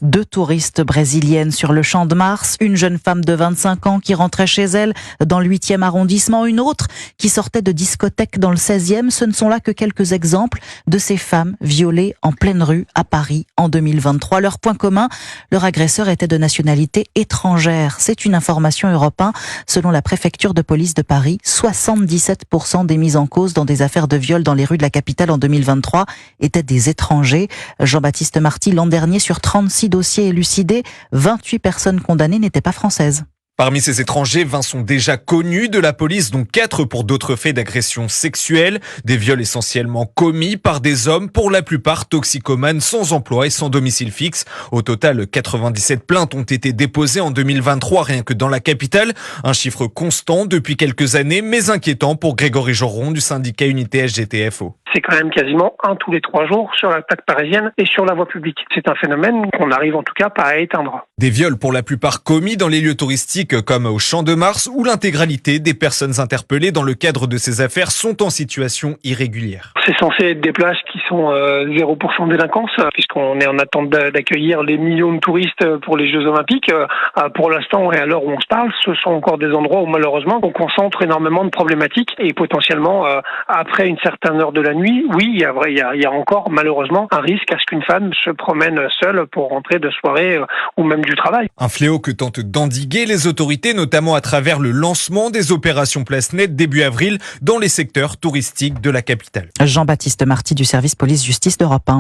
Deux touristes brésiliennes sur le Champ de Mars, une jeune femme de 25 ans qui rentrait chez elle dans le 8e arrondissement, une autre qui sortait de discothèque dans le 16e. Ce ne sont là que quelques exemples de ces femmes violées en pleine rue à Paris en 2023. Leur point commun, leur agresseur était de nationalité étrangère. C'est une information Europe 1. Selon la préfecture de police de Paris, 77% des mises en cause dans des affaires de viol dans les rues de la capitale en 2023 étaient des étrangers. Jean-Baptiste Marty, l'an dernier, sur 36 dossiers élucidés, 28 personnes condamnées n'étaient pas françaises. Parmi ces étrangers, 20 sont déjà connus de la police, dont 4 pour d'autres faits d'agression sexuelle. Des viols essentiellement commis par des hommes, pour la plupart toxicomanes, sans emploi et sans domicile fixe. Au total, 97 plaintes ont été déposées en 2023, rien que dans la capitale. Un chiffre constant depuis quelques années, mais inquiétant pour Grégory Joron du syndicat Unité SGTFO. C'est quand même quasiment un tous les 3 jours sur la plaque parisienne et sur la voie publique. C'est un phénomène qu'on n'arrive en tout cas pas à éteindre. Des viols pour la plupart commis dans les lieux touristiques comme au Champ de Mars, où l'intégralité des personnes interpellées dans le cadre de ces affaires sont en situation irrégulière. C'est censé être des plages qui sont 0% de délinquance, puisqu'on est en attente d'accueillir les millions de touristes pour les Jeux Olympiques. Pour l'instant et à l'heure où on se parle, ce sont encore des endroits où malheureusement on concentre énormément de problématiques et potentiellement après une certaine heure de la nuit, oui, il y a encore malheureusement un risque à ce qu'une femme se promène seule pour rentrer de soirée ou même du travail. Un fléau que tentent d'endiguer les autorités, notamment à travers le lancement des opérations Place Nette début avril dans les secteurs touristiques de la capitale. Jean-Baptiste Marty du service police-justice d'Europe 1.